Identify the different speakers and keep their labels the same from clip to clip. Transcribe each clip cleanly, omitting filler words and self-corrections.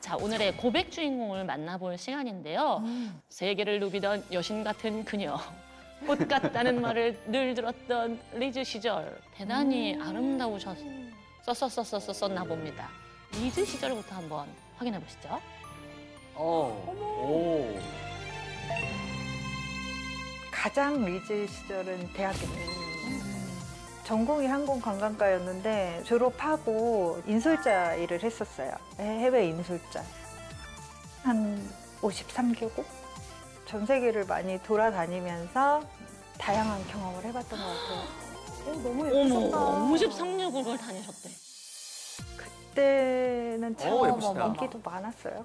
Speaker 1: 자, 오늘의 고백 주인공을 만나볼 시간인데요. 세계를 누비던 여신 같은 그녀. 꽃 같다는 말을 늘 들었던 리즈 시절. 대단히 아름다우셨었나 봅니다. 리즈 시절부터 한번 확인해 보시죠.
Speaker 2: 오.
Speaker 3: 가장 리즈 시절은 대학입니다. 전공이 항공관광과였는데 졸업하고 인솔자 일을 했었어요. 해외 인솔자. 한 53개국? 전 세계를 많이 돌아다니면서 다양한 경험을 해봤던 것 같아요.
Speaker 4: 너무 예쁘셨다.
Speaker 1: 어머, 53개국을 다니셨대.
Speaker 3: 그때는 참
Speaker 2: 예쁘시다.
Speaker 3: 인기도 많았어요.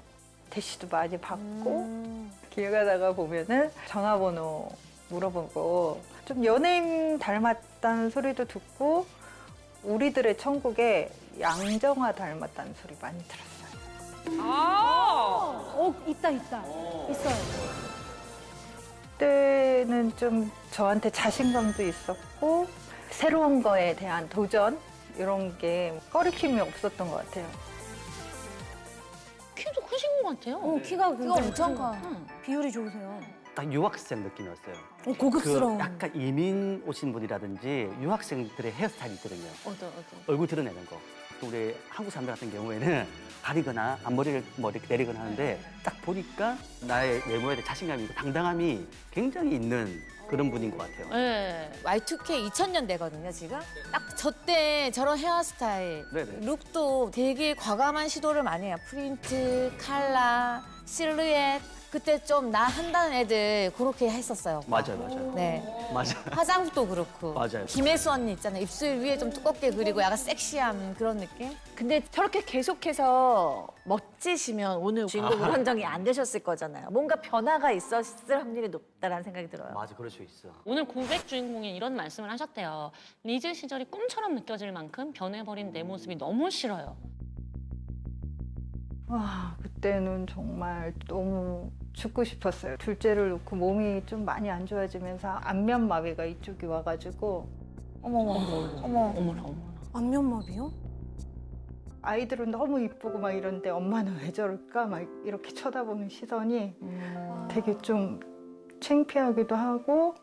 Speaker 3: 대시도 많이 받고 길 가다가 보면은 전화번호 물어보고 좀 연예인 닮았다는 소리도 듣고 우리들의 천국에 양정화 닮았다는 소리 많이 들었어요.
Speaker 4: 있다. 있어요.
Speaker 3: 그때는 좀 저한테 자신감도 있었고 새로운 거에 대한 도전 이런 게 꺼리낌이 없었던 것 같아요.
Speaker 1: 키도 크신 것 같아요.
Speaker 4: 키가 엄청 커.
Speaker 1: 응.
Speaker 4: 비율이 좋으세요.
Speaker 2: 딱 유학생 느낌이었어요.
Speaker 4: 고급스러운.
Speaker 2: 그 약간 이민 오신 분이라든지 유학생들의 헤어스타일이 있거든요.
Speaker 1: 어떤.
Speaker 2: 얼굴 드러내는 거. 또 우리 한국 사람들 같은 경우에는 가리거나 앞머리를 뭐 이렇게 내리거나 하는데 딱 보니까 나의 외모에 대해 자신감이 있고 당당함이 굉장히 있는 그런 분인 것 같아요.
Speaker 1: 네.
Speaker 5: Y2K 2000년대거든요, 지금. 딱 저 때 저런 헤어스타일,
Speaker 2: 네네.
Speaker 5: 룩도 되게 과감한 시도를 많이 해요. 프린트, 컬러, 실루엣. 그때 좀 나 한다는 애들 그렇게 했었어요.
Speaker 2: 맞아요.
Speaker 5: 네.
Speaker 2: 맞아요.
Speaker 5: 화장도 그렇고.
Speaker 2: 맞아요.
Speaker 5: 김혜수 언니 있잖아요. 입술 위에 좀 두껍게 그리고 약간 섹시한 그런 느낌?
Speaker 6: 근데 저렇게 계속해서 멋지시면 오늘 주인공으로 선정이 안 되셨을 거잖아요. 뭔가 변화가 있었을 확률이 높다라는 생각이 들어요.
Speaker 2: 맞아, 그럴 수 있어.
Speaker 1: 오늘 고백 주인공이 이런 말씀을 하셨대요. 리즈 시절이 꿈처럼 느껴질 만큼 변해버린 내 모습이 너무 싫어요.
Speaker 3: 와, 그때는 정말 너무 죽고 싶었어요. 둘째를 놓고 몸이 좀 많이 안 좋아지면서 안면마비가 이쪽이 와가지고
Speaker 1: 어머나.
Speaker 4: 안면마비요?
Speaker 3: 아이들은 너무 이쁘고 막 이런데 엄마는 왜 저럴까 막 이렇게 쳐다보는 시선이 되게 좀 창피하기도 하고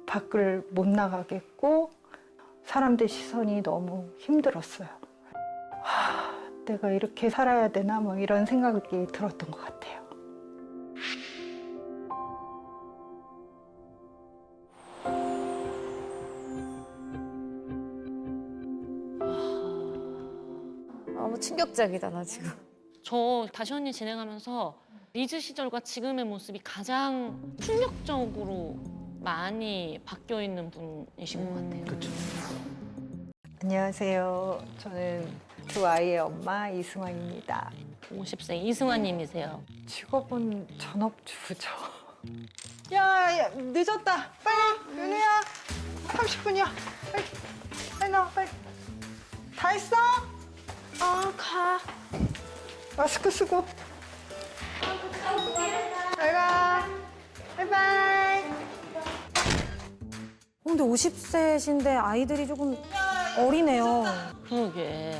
Speaker 3: 밖을 못 나가겠고 사람들 시선이 너무 힘들었어요. 내가 이렇게 살아야 되나 뭐 이런 생각이 들었던 것 같아요.
Speaker 5: 너무 충격적이다, 나 지금.
Speaker 1: 저 다시 언니 진행하면서 리즈 시절과 지금의 모습이 가장 충격적으로 많이 바뀌어 있는 분이신 것 같아요.
Speaker 2: 그렇죠.
Speaker 3: 안녕하세요. 저는 두 아이의 엄마 이승환입니다.
Speaker 1: 50세 이승환 님이세요.
Speaker 3: 직업은 전업주부죠. 야, 늦었다. 빨리, 윤우야. 30분이야. 빨리 나와, 빨리. 다 했어? 가. 마스크 쓰고. 잘 가. 바이바이.
Speaker 4: 근데 50세신데 아이들이 조금 어리네요.
Speaker 1: 그러게.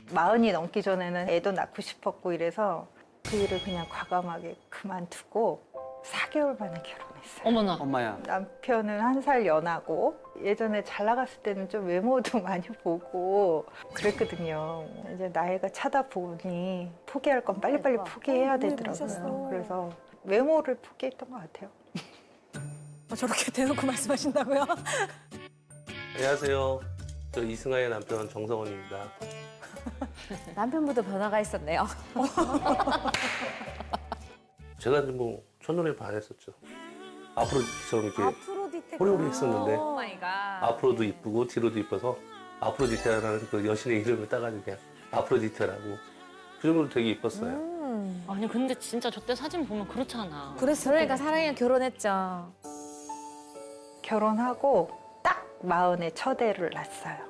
Speaker 3: 40이 넘기 전에는 애도 낳고 싶었고 이래서 그 일을 그냥 과감하게 그만두고 4개월 만에 결혼했어요.
Speaker 1: 어머나.
Speaker 2: 엄마야.
Speaker 3: 남편은 1살 연하고 예전에 잘 나갔을 때는 좀 외모도 많이 보고 그랬거든요. 이제 나이가 차다 보니 포기할 건 빨리빨리 포기해야 되더라고요.
Speaker 4: 예쁘셨어.
Speaker 3: 그래서 외모를 포기했던 것 같아요.
Speaker 4: 저렇게 대놓고 말씀하신다고요?
Speaker 7: 안녕하세요. 저 이승아의 남편 정성원입니다.
Speaker 5: 남편분도 변화가 있었네요.
Speaker 7: 제가 뭐 첫눈에 반했었죠. 앞으로처럼 이렇게
Speaker 4: 아프로디테.
Speaker 7: 호리호리 했었는데
Speaker 5: 오 마이 갓.
Speaker 7: 앞으로도 이쁘고 뒤로도 이뻐서 아프로디테라는 그 여신의 이름을 따가지고 그냥 아프로디테라고 그 정도로 되게 이뻤어요.
Speaker 1: 아니 근데 진짜 저 때 사진 보면 그렇잖아.
Speaker 5: 그러니까 사랑이랑 결혼했죠.
Speaker 3: 결혼하고 딱 40에 첫 애를 낳았어요.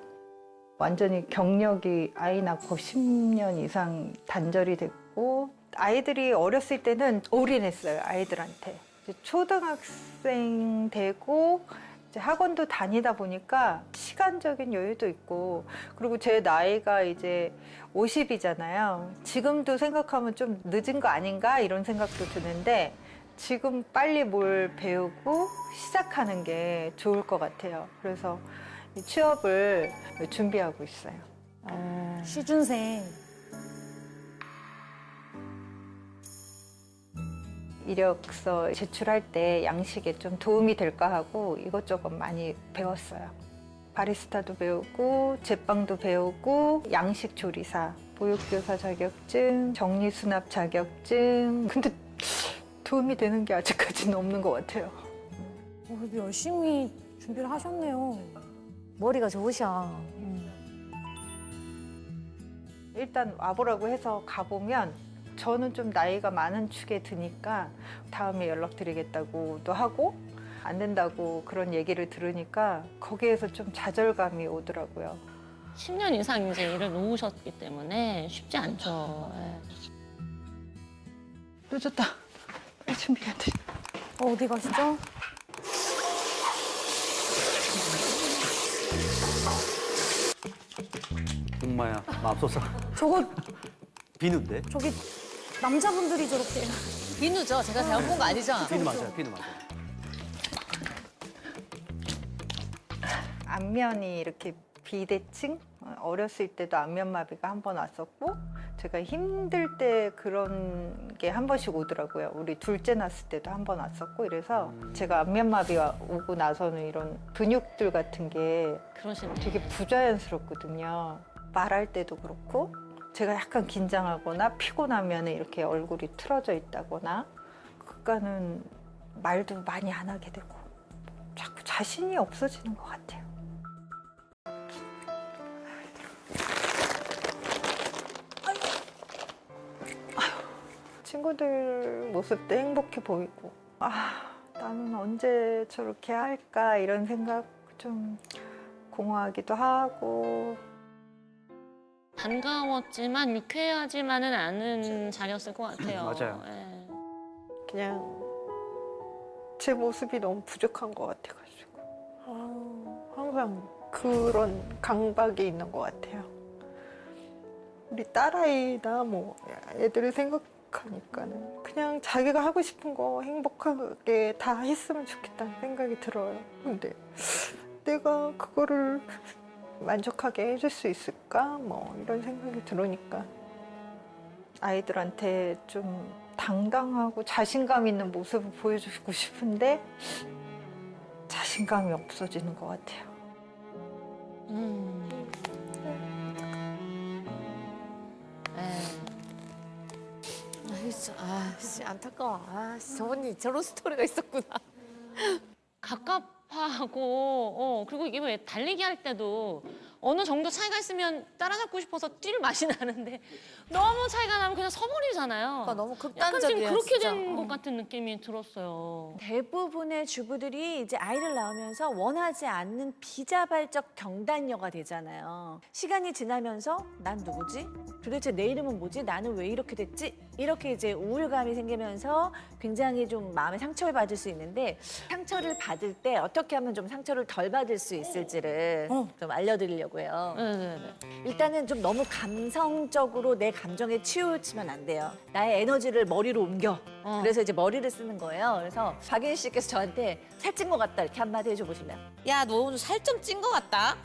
Speaker 3: 완전히 경력이 아이 낳고 10년 이상 단절이 됐고 아이들이 어렸을 때는 올인했어요. 아이들한테. 이제 초등학생 되고 이제 학원도 다니다 보니까 시간적인 여유도 있고, 그리고 제 나이가 이제 50이잖아요. 지금도 생각하면 좀 늦은 거 아닌가 이런 생각도 드는데, 지금 빨리 뭘 배우고 시작하는 게 좋을 것 같아요. 그래서 이 취업을 준비하고 있어요.
Speaker 4: 시준생.
Speaker 3: 이력서 제출할 때 양식에 좀 도움이 될까 하고 이것저것 많이 배웠어요. 바리스타도 배우고 제빵도 배우고 양식 조리사, 보육교사 자격증, 정리수납 자격증. 근데 도움이 되는 게 아직까지는 없는 것 같아요.
Speaker 4: 그래도 열심히 준비를 하셨네요.
Speaker 5: 머리가 좋으셔.
Speaker 3: 일단 와보라고 해서 가보면 저는 좀 나이가 많은 축에 드니까 다음에 연락드리겠다고도 하고 안 된다고 그런 얘기를 들으니까 거기에서 좀 좌절감이 오더라고요.
Speaker 1: 10년 이상 이제 일을 놓으셨기 때문에 쉽지 않죠. 예.
Speaker 3: 늦었다. 빨리 준비해야 돼.
Speaker 4: 어디 가시죠?
Speaker 2: 엄마야, 맙소사.
Speaker 4: 저거
Speaker 2: 비누인데?
Speaker 4: 저기 남자분들이 저렇게.
Speaker 5: 비누죠. 제가 잘못 본 거 아니죠?
Speaker 2: 비누 맞아요, 비누 맞아요.
Speaker 3: 안면이 이렇게 비대칭? 어렸을 때도 안면마비가 한 번 왔었고 제가 힘들 때 그런 게 한 번씩 오더라고요. 우리 둘째 낳았을 때도 한 번 왔었고 이래서 제가 안면마비가 오고 나서는 이런 근육들 같은 게
Speaker 1: 그러시네.
Speaker 3: 되게 부자연스럽거든요. 말할 때도 그렇고 제가 약간 긴장하거나 피곤하면 이렇게 얼굴이 틀어져 있다거나 그러니까는 말도 많이 안 하게 되고 자꾸 자신이 없어지는 것 같아요. 친구들 모습도 행복해 보이고 나는 언제 저렇게 할까 이런 생각 좀 공허하기도 하고
Speaker 1: 반가웠지만 유쾌하지만은 않은 자리였을 것 같아요.
Speaker 2: 맞아요.
Speaker 1: 예.
Speaker 3: 그냥 제 모습이 너무 부족한 것 같아가지고 항상 그런 강박이 있는 것 같아요. 우리 딸아이나 뭐 애들을 생각하니까는 그냥 자기가 하고 싶은 거 행복하게 다 했으면 좋겠다는 생각이 들어요. 근데 내가 그거를 만족하게 해줄 수 있을까? 뭐 이런 생각이 들으니까 아이들한테 좀 당당하고 자신감 있는 모습을 보여주고 싶은데 자신감이 없어지는 것 같아요.
Speaker 5: 안타까워. 저분이 저런 스토리가 있었구나.
Speaker 1: 갑갑하고 그리고 이게 왜 달리기 할 때도 어느 정도 차이가 있으면 따라잡고 싶어서 뛸 맛이 나는데 너무 차이가 나면 그냥 서버리잖아요.
Speaker 5: 그러니까 너무
Speaker 1: 약간 지금
Speaker 5: 극단적이야.
Speaker 1: 그렇게
Speaker 5: 진짜.
Speaker 1: 된 것 같은 느낌이 들었어요.
Speaker 6: 대부분의 주부들이 이제 아이를 낳으면서 원하지 않는 비자발적 경단녀가 되잖아요. 시간이 지나면서 난 누구지? 도대체 내 이름은 뭐지? 나는 왜 이렇게 됐지? 이렇게 이제 우울감이 생기면서 굉장히 좀 마음에 상처를 받을 수 있는데 상처를 받을 때 어떻게 하면 좀 상처를 덜 받을 수 있을지를 좀 알려드리려고요.
Speaker 1: 네네네.
Speaker 6: 일단은 좀 너무 감성적으로 내 감정에 치우치면 안 돼요. 나의 에너지를 머리로 옮겨. 그래서 이제 머리를 쓰는 거예요. 그래서 박예인 씨께서 저한테 살찐 것 같다 이렇게 한마디 해줘 보실래요?
Speaker 5: 야, 너 오늘 살 좀 찐 것 같다.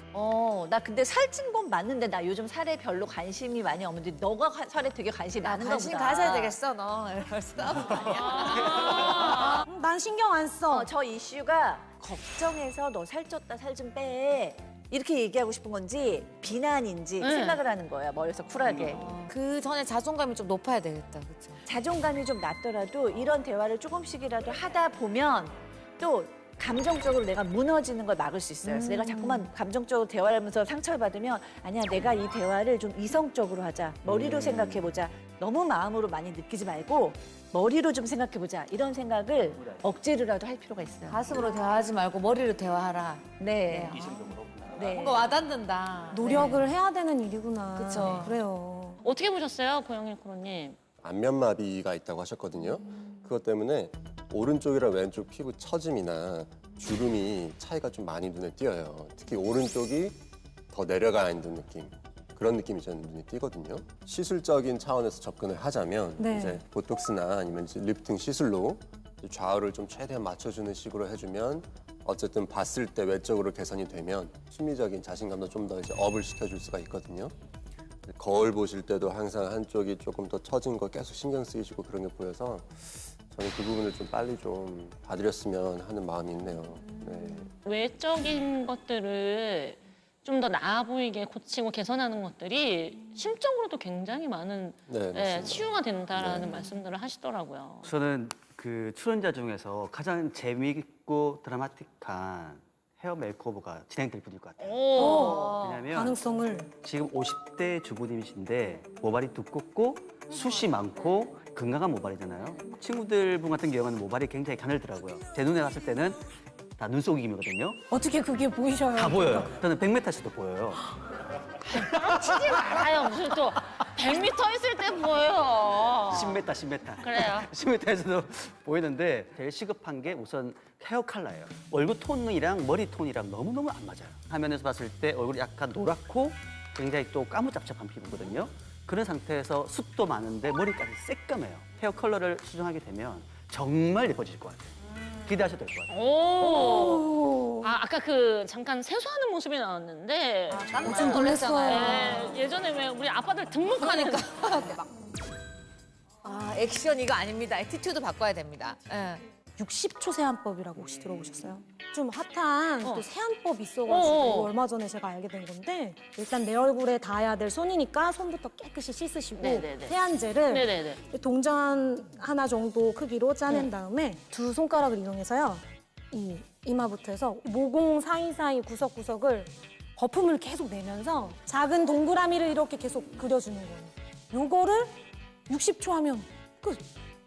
Speaker 6: 나 근데 살찐 건 맞는데 나 요즘 살에 별로 관심이 많이 없는데 너가 살에 되게 관심이 많은가
Speaker 5: 관심
Speaker 6: 보다.
Speaker 5: 가져야 되겠어, 너. 이러면서 싸우는 거 아니야?
Speaker 4: 난 신경 안 써.
Speaker 6: 저 이슈가 걱정해서 너 살쪘다 살 좀 빼. 이렇게 얘기하고 싶은 건지 비난인지
Speaker 1: 네.
Speaker 6: 생각을 하는 거예요. 머리에서 쿨하게.
Speaker 5: 그 전에 자존감이 좀 높아야 되겠다, 그렇죠?
Speaker 6: 자존감이 좀 낮더라도 이런 대화를 조금씩이라도 하다 보면 또 감정적으로 내가 무너지는 걸 막을 수 있어요. 그래서 내가 자꾸만 감정적으로 대화를 하면서 상처를 받으면 아니야, 내가 이 대화를 좀 이성적으로 하자. 머리로 생각해보자. 너무 마음으로 많이 느끼지 말고 머리로 좀 생각해보자. 이런 생각을 억지로라도 할 필요가 있어요.
Speaker 5: 가슴으로 대화하지 말고 머리로 대화하라.
Speaker 6: 네. 네.
Speaker 5: 뭔가 와닿는다.
Speaker 4: 노력을 해야 되는 일이구나.
Speaker 5: 그쵸.
Speaker 4: 그래요.
Speaker 1: 어떻게 보셨어요, 고영일 프로님?
Speaker 8: 안면마비가 있다고 하셨거든요. 그것 때문에 오른쪽이랑 왼쪽 피부 처짐이나 주름이 차이가 좀 많이 눈에 띄어요. 특히 오른쪽이 더 내려가 있는 느낌. 그런 느낌이 저는 눈에 띄거든요. 시술적인 차원에서 접근을 하자면
Speaker 4: 네.
Speaker 8: 이제 보톡스나 아니면 이제 리프팅 시술로 좌우를 좀 최대한 맞춰주는 식으로 해주면 어쨌든 봤을 때 외적으로 개선이 되면 심리적인 자신감도 좀 더 이제 업을 시켜줄 수가 있거든요. 거울 보실 때도 항상 한쪽이 조금 더 처진 거 계속 신경 쓰이시고 그런 게 보여서 저는 그 부분을 좀 빨리 좀 봐드렸으면 하는 마음이 있네요. 네.
Speaker 1: 외적인 것들을 좀 더 나아 보이게 고치고 개선하는 것들이 심적으로도 굉장히 많은
Speaker 8: 네,
Speaker 1: 예,
Speaker 8: 맞습니다.
Speaker 1: 치유가 된다라는
Speaker 8: 네.
Speaker 1: 말씀들을 하시더라고요.
Speaker 2: 저는 그 출연자 중에서 가장 재미있고 드라마틱한 헤어 메이크오버가 진행될 분일 것 같아요.
Speaker 1: 오.
Speaker 2: 왜냐면
Speaker 4: 가능성을.
Speaker 2: 지금 50대 주부님이신데 모발이 두껍고 숱이 많고 건강한 모발이잖아요. 친구들 분 같은 경우는 모발이 굉장히 가늘더라고요. 제 눈에 봤을 때는 다 눈속임이거든요.
Speaker 4: 어떻게 그게 보이셔요?
Speaker 2: 다 보여요. 저는 100m에서도 보여요.
Speaker 1: 치지 말아요. 무슨 또 100m 있을 때 보여요.
Speaker 2: 10m, 10m.
Speaker 1: 그래요.
Speaker 2: 10m에서도 보이는데 제일 시급한 게 우선 헤어 컬러예요. 얼굴 톤이랑 머리 톤이랑 너무너무 안 맞아요. 화면에서 봤을 때 얼굴이 약간 노랗고 굉장히 또 까무잡잡한 피부거든요. 그런 상태에서 숱도 많은데 머리까지 새까매요. 헤어 컬러를 수정하게 되면 정말 예뻐질 것 같아요. 기대하셔도 될 것 같아요.
Speaker 1: 오. 아까 그 잠깐 세수하는 모습이 나왔는데
Speaker 4: 좀 놀랐어요.
Speaker 1: 예전에 왜 우리 아빠들 등록하니까
Speaker 5: 아, 액션 이거 아닙니다. 애티튜드 바꿔야 됩니다. 예.
Speaker 4: 60초 세안법이라고 혹시 들어보셨어요? 좀 핫한 또 세안법이 있어가지고
Speaker 1: 어.
Speaker 4: 얼마 전에 제가 알게 된 건데 일단 내 얼굴에 닿아야 될 손이니까 손부터 깨끗이 씻으시고
Speaker 1: 네네네.
Speaker 4: 세안제를
Speaker 1: 네네네.
Speaker 4: 동전 하나 정도 크기로 짜낸 다음에 두 손가락을 이용해서요. 이 이마부터 해서 모공 사이사이 구석구석을 거품을 계속 내면서 작은 동그라미를 이렇게 계속 그려주는 거예요. 요거를 60초 하면 끝.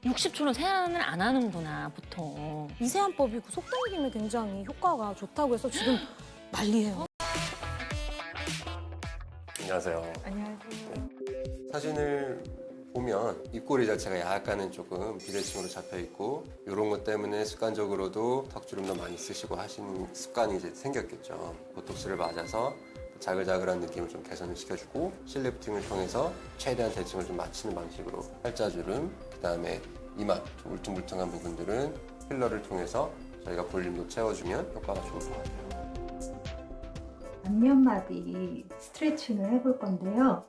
Speaker 1: 60초는 세안을 안 하는구나 보통.
Speaker 4: 이 세안법이 그 속당김에 굉장히 효과가 좋다고 해서 지금 난리예요.
Speaker 8: 안녕하세요.
Speaker 3: 안녕하세요.
Speaker 8: 사진을 보면 입꼬리 자체가 약간은 조금 비대칭으로 잡혀 있고 이런 것 때문에 습관적으로도 턱주름도 많이 쓰시고 하시는 습관이 이제 생겼겠죠. 보톡스를 맞아서 자글자글한 느낌을 좀 개선을 시켜주고 실리프팅을 통해서 최대한 대칭을 좀 맞추는 방식으로 팔자주름, 그다음에 이마 좀 울퉁불퉁한 부분들은 필러를 통해서 저희가 볼륨도 채워주면 효과가 좋을 것 같아요.
Speaker 3: 안면마디 스트레칭을 해볼 건데요.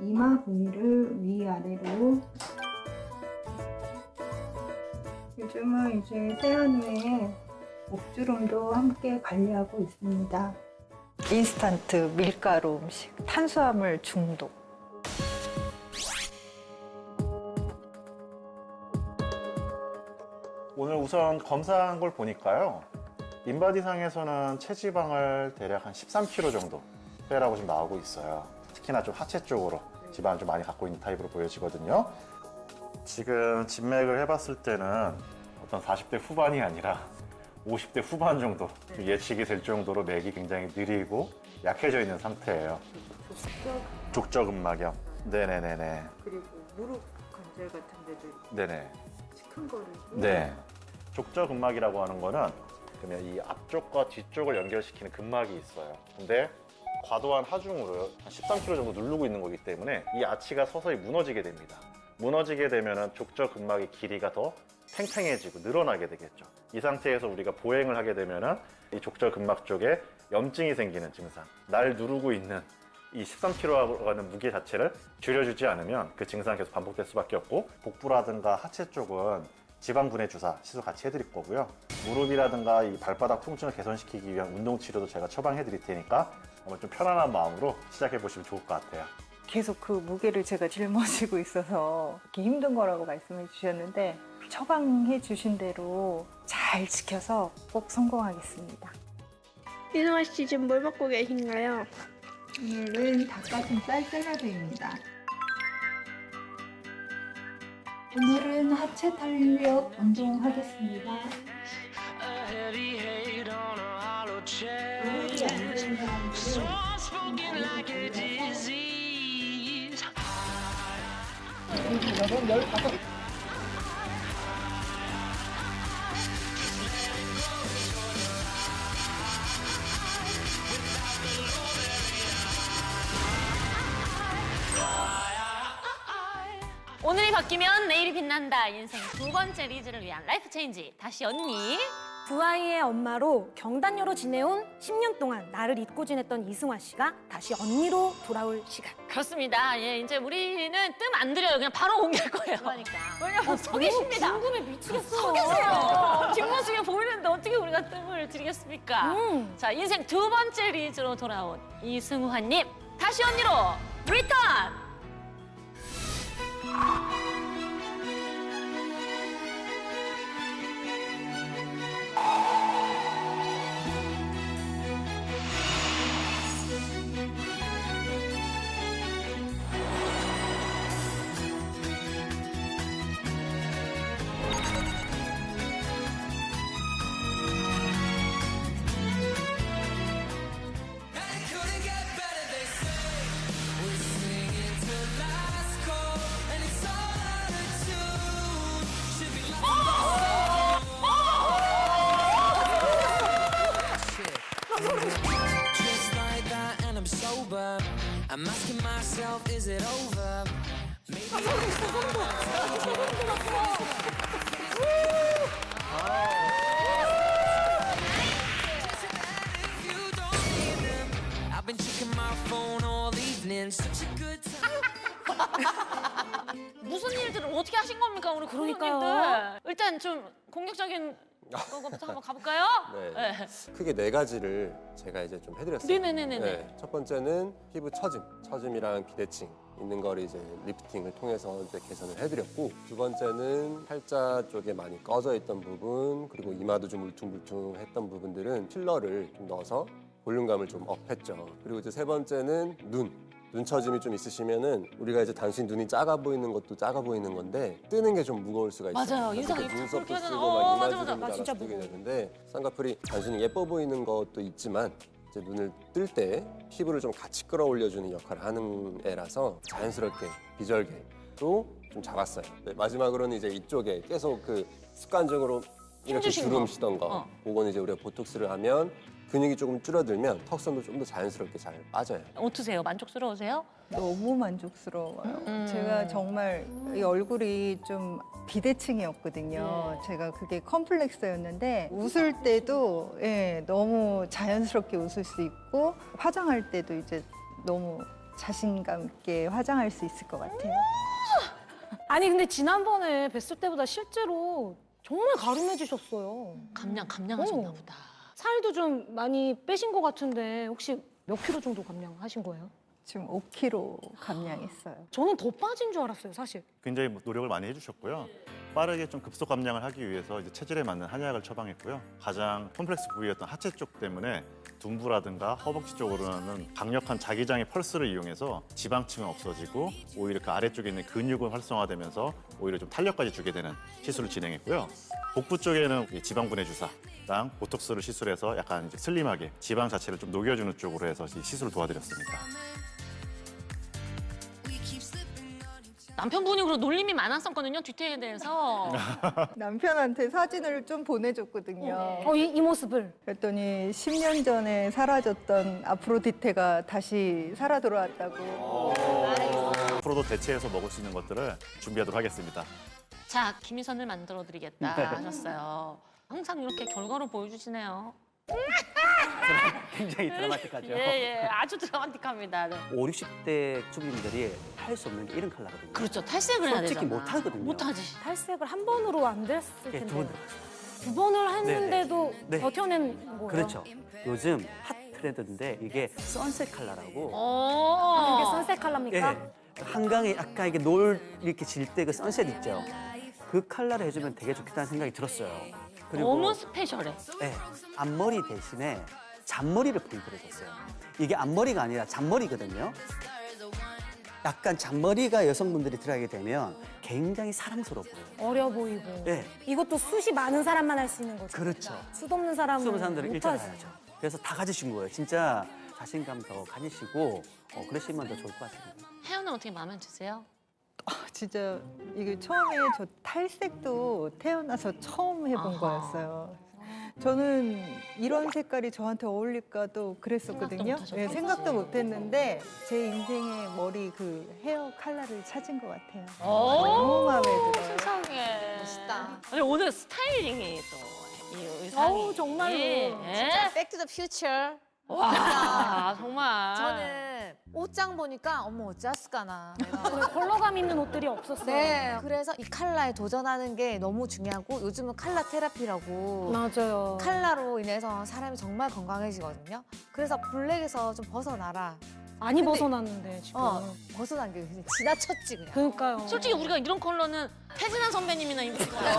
Speaker 3: 이마 부위를 위아래로. 요즘은 이제 세안 후에 목주름도 함께 관리하고 있습니다. 인스턴트 밀가루 음식, 탄수화물 중독.
Speaker 9: 오늘 우선 검사한 걸 보니까요. 인바디상에서는 체지방을 대략 한 13kg 정도 빼라고 지금 나오고 있어요. 특히나 좀 하체 쪽으로 지방을 좀 많이 갖고 있는 타입으로 보여지거든요. 지금 진맥을 해봤을 때는 어떤 40대 후반이 아니라 50대 후반 정도 예측이 될 정도로 맥이 굉장히 느리고 약해져 있는 상태예요. 족저근막염. 네네네네.
Speaker 3: 그리고 무릎 관절 같은 데도
Speaker 9: 네네.
Speaker 3: 시큰거리고.
Speaker 9: 네. 족저근막이라고 하는 거는 그러면 이 앞쪽과 뒤쪽을 연결시키는 근막이 있어요. 근데 과도한 하중으로 한 13kg 정도 누르고 있는 거기 때문에 이 아치가 서서히 무너지게 됩니다. 무너지게 되면 족저근막의 길이가 더 팽팽해지고 늘어나게 되겠죠. 이 상태에서 우리가 보행을 하게 되면 이 족저근막 쪽에 염증이 생기는 증상, 날 누르고 있는 이 13kg라고 하는 무게 자체를 줄여주지 않으면 그 증상이 계속 반복될 수밖에 없고, 복부라든가 하체 쪽은 지방분해 주사 시술 같이 해드릴 거고요. 무릎이라든가 이 발바닥 통증을 개선시키기 위한 운동 치료도 제가 처방해 드릴 테니까 한번 좀 편안한 마음으로 시작해 보시면 좋을 것 같아요.
Speaker 3: 계속 그 무게를 제가 짊어지고 있어서 이렇게 힘든 거라고 말씀해 주셨는데 처방해 주신 대로 잘 지켜서 꼭 성공하겠습니다.
Speaker 10: 이승아 씨 지금 뭘 먹고 계신가요?
Speaker 3: 오늘은 닭가슴살 샐러드입니다. 오늘은 하체 탄력 운동하겠습니다. 무릎이 안 되는 사람들은
Speaker 1: 오늘이 바뀌면 내일이 빛난다. 인생 두 번째 리즈를 위한 라이프 체인지. 다시 언니.
Speaker 4: 두 아이의 엄마로 경단녀로 지내온 10년 동안 나를 잊고 지냈던 이승화 씨가 다시 언니로 돌아올 시간.
Speaker 1: 그렇습니다. 예, 이제 우리는 뜸 안 들여요. 그냥 바로 옮길 거예요.
Speaker 5: 그러니까.
Speaker 1: 왜냐면 서 계십니다.
Speaker 4: 궁금해 미치겠어.
Speaker 1: 서 계세요. 뒷모습이 보이는데 어떻게 우리가 뜸을 들이겠습니까? 자, 인생 두 번째 리즈로 돌아온 이승화님. 다시 언니로 리턴!
Speaker 11: I'm asking myself, is it over? I've been checking my phone all evening. Such a good time.
Speaker 1: 무슨 일들을 어떻게 하신 겁니까, 우리
Speaker 4: 그러니까요.
Speaker 1: 고객님들? 일단 좀 공격적인 거부터 한번 가볼까요?
Speaker 8: 네. 크게 네 가지를 제가 이제 좀 해드렸어요.
Speaker 1: 네네네네.
Speaker 8: 첫 번째는 피부 처짐이랑 비대칭 있는 거를 이제 리프팅을 통해서 이제 개선을 해드렸고, 두 번째는 팔자 쪽에 많이 꺼져 있던 부분, 그리고 이마도 좀 울퉁불퉁했던 부분들은 필러를 좀 넣어서 볼륨감을 좀 업했죠. 그리고 이제 세 번째는 눈 처짐이 좀 있으시면은 우리가 이제 단순히 눈이 작아 보이는 것도 작아 보이는 건데 뜨는 게 좀 무거울 수가 있어요.
Speaker 1: 맞아요. 인상
Speaker 8: 그래서
Speaker 1: 입
Speaker 8: 눈썹도
Speaker 1: 그렇게
Speaker 8: 쓰고
Speaker 1: 하잖아.
Speaker 8: 막
Speaker 1: 맞아,
Speaker 8: 이마
Speaker 1: 맞아.
Speaker 8: 주름이
Speaker 4: 진짜
Speaker 8: 따라 뜨게
Speaker 4: 무거워.
Speaker 8: 되는데, 쌍꺼풀이 단순히 예뻐 보이는 것도 있지만 이제 눈을 뜰 때 피부를 좀 같이 끌어올려주는 역할을 하는 애라서 자연스럽게 비절개로 좀 잡았어요. 네, 마지막으로는 이제 이쪽에 계속 그 습관적으로 이렇게
Speaker 1: 힘주신
Speaker 8: 주름
Speaker 1: 거.
Speaker 8: 시던 거,
Speaker 1: 어.
Speaker 8: 그건 이제 우리가 보톡스를 하면 근육이 조금 줄어들면 턱선도 좀 더 자연스럽게 잘 빠져요.
Speaker 1: 어떠세요? 만족스러우세요?
Speaker 3: 너무 만족스러워요. 제가 정말 이 얼굴이 좀 비대칭이었거든요. 제가 그게 컴플렉스였는데 웃을 때도 너무 자연스럽게 웃을 수 있고 화장할 때도 이제 너무 자신감 있게 화장할 수 있을 것 같아요.
Speaker 4: 아니 근데 지난번에 뵀을 때보다 실제로 정말 가름해지셨어요.
Speaker 1: 감량하셨나
Speaker 4: 오.
Speaker 1: 보다.
Speaker 4: 살도 좀 많이 빼신 것 같은데 혹시 몇 킬로 정도 감량하신 거예요?
Speaker 3: 지금 5kg 감량했어요.
Speaker 4: 저는 더 빠진 줄 알았어요, 사실.
Speaker 9: 굉장히 노력을 많이 해주셨고요. 빠르게 좀 급속 감량을 하기 위해서 이제 체질에 맞는 한약을 처방했고요. 가장 콤플렉스 부위였던 하체 쪽 때문에 둔부라든가 허벅지 쪽으로는 강력한 자기장의 펄스를 이용해서 지방층은 없어지고 오히려 그 아래쪽에 있는 근육은 활성화되면서 오히려 좀 탄력까지 주게 되는 시술을 진행했고요. 복부 쪽에는 이 지방분해 주사랑 보톡스를 시술해서 약간 이제 슬림하게 지방 자체를 좀 녹여주는 쪽으로 해서 이 시술을 도와드렸습니다.
Speaker 1: 남편분이 그리고 놀림이 많았었거든요, 뒤태에 대해서.
Speaker 3: 남편한테 사진을 좀 보내줬거든요.
Speaker 4: 이 모습을.
Speaker 3: 그랬더니 10년 전에 사라졌던 아프로디테가 다시 살아 돌아왔다고.
Speaker 9: 앞으로도 대체해서 먹을 수 있는 것들을 준비하도록 하겠습니다.
Speaker 1: 자, 김희선을 만들어드리겠다 하셨어요. 항상 이렇게 결과로 보여주시네요.
Speaker 2: 굉장히 드라마틱하죠.
Speaker 1: 예, 아주 드라마틱합니다. 네.
Speaker 2: 5, 60대 주부님들이 할 수 없는 게 이런 컬러거든요.
Speaker 1: 그렇죠, 탈색을 해야
Speaker 2: 솔직히
Speaker 1: 되잖아.
Speaker 2: 못하거든요.
Speaker 1: 못하지.
Speaker 4: 탈색을 한 번으로 안 됐을
Speaker 2: 예,
Speaker 4: 텐데.
Speaker 2: 두 번.
Speaker 4: 두 번을 했는데도
Speaker 2: 네.
Speaker 4: 버텨낸 거예요.
Speaker 2: 그렇죠. 요즘 핫 트렌드인데 이게 선셋 컬러라고.
Speaker 4: 이게
Speaker 1: 오.
Speaker 4: 선셋 컬러입니까?
Speaker 2: 예. 한강에 약간 이게 노을 이렇게 질 때 그 선셋 있죠. 그 컬러를 해주면 되게 좋겠다는 생각이 들었어요.
Speaker 1: 너무 스페셜해.
Speaker 2: 네, 앞머리 대신에 잔머리를 포인트로 줬어요. 이게 앞머리가 아니라 잔머리거든요. 약간 잔머리가 여성분들이 들어가게 되면 굉장히 사랑스러워 보여요.
Speaker 4: 어려 보이고.
Speaker 2: 네.
Speaker 4: 이것도 숱이 많은 사람만 할 수 있는 거죠.
Speaker 2: 그렇죠.
Speaker 4: 숱 없는 사람은
Speaker 2: 수많은 사람들은 일자를
Speaker 4: 못하지.
Speaker 2: 해야죠. 그래서 다 가지신 거예요. 진짜 자신감 더 가지시고 그러시면 더 좋을 것 같습니다.
Speaker 1: 혜연은 어떻게 마음에 드세요?
Speaker 3: 진짜 이게 처음에 저 탈색도 태어나서 처음 해본 거였어요. 저는 이런 색깔이 저한테 어울릴까도 그랬었거든요.
Speaker 1: 생각도 못
Speaker 3: 네,
Speaker 1: 하셨겠어요.
Speaker 3: 생각도 못했는데 제 인생의 머리 그 헤어 컬러를 찾은 것 같아요.
Speaker 1: 오,
Speaker 3: 너무 마음에 들어요.
Speaker 1: 세상에.
Speaker 5: 멋있다.
Speaker 1: 아니, 오늘 스타일링이 또 이 의상이.
Speaker 4: 어우, 정말로.
Speaker 1: 예.
Speaker 5: Back to the future.
Speaker 1: 와, 정말.
Speaker 5: 저는 옷장 보니까 어머 어쩌스까나.
Speaker 4: 컬러감 있는 옷들이 없었어요.
Speaker 5: 네, 그래서 이 컬러에 도전하는 게 너무 중요하고 요즘은 컬러 테라피라고
Speaker 4: 맞아요.
Speaker 5: 컬러로 인해서 사람이 정말 건강해지거든요. 그래서 블랙에서 좀 벗어나라.
Speaker 4: 많이
Speaker 5: 근데-
Speaker 4: 벗어났는데 지금.
Speaker 5: 벗어난 게 그냥 지나쳤지 그냥.
Speaker 4: 그러니까요.
Speaker 1: 솔직히 우리가 이런 컬러는 태진아 선배님이나 입을 거예요.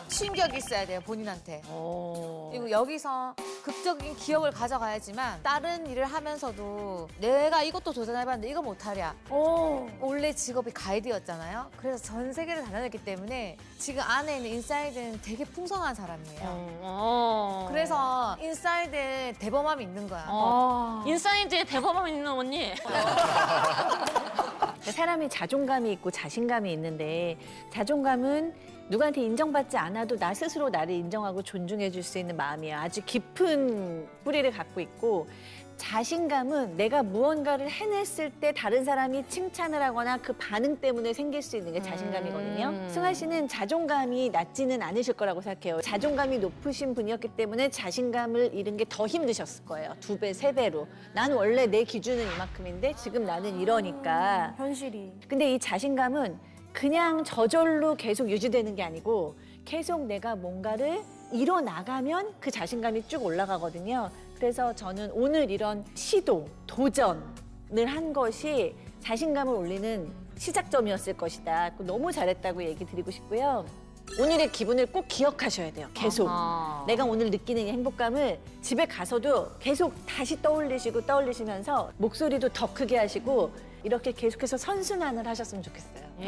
Speaker 5: 충격이 있어야 돼요 본인한테.
Speaker 1: 오.
Speaker 5: 그리고 여기서 극적인 기억을 가져가야지만 다른 일을 하면서도 내가 이것도 도전해봤는데 이거 못하랴.
Speaker 4: 오.
Speaker 5: 원래 직업이 가이드였잖아요. 그래서 전 세계를 다녔기 때문에 지금 안에 있는 인사이드는 되게 풍성한 사람이에요. 그래서 인사이드에 대범함이 있는 거야.
Speaker 1: 인사이드에 대범함 있는 언니.
Speaker 6: 사람이 자존감이 있고 자신감이 있는데 자존감은 누구한테 인정받지 않아도 나 스스로 나를 인정하고 존중해 줄 수 있는 마음이에요. 아주 깊은 뿌리를 갖고 있고 자신감은 내가 무언가를 해냈을 때 다른 사람이 칭찬을 하거나 그 반응 때문에 생길 수 있는 게 자신감이거든요. 승아 씨는 자존감이 낮지는 않으실 거라고 생각해요. 자존감이 높으신 분이었기 때문에 자신감을 잃은 게 더 힘드셨을 거예요. 2배, 3배로. 난 원래 내 기준은 이만큼인데 지금 나는 이러니까.
Speaker 4: 현실이.
Speaker 6: 근데 이 자신감은 그냥 저절로 계속 유지되는 게 아니고 계속 내가 뭔가를 이뤄나가면 그 자신감이 쭉 올라가거든요. 그래서 저는 오늘 이런 시도, 도전을 한 것이 자신감을 올리는 시작점이었을 것이다. 너무 잘했다고 얘기 드리고 싶고요. 오늘의 기분을 꼭 기억하셔야 돼요. 계속. 내가 오늘 느끼는 이 행복감을 집에 가서도 계속 다시 떠올리시면서 목소리도 더 크게 하시고 이렇게 계속해서 선순환을 하셨으면 좋겠어요.
Speaker 1: 예.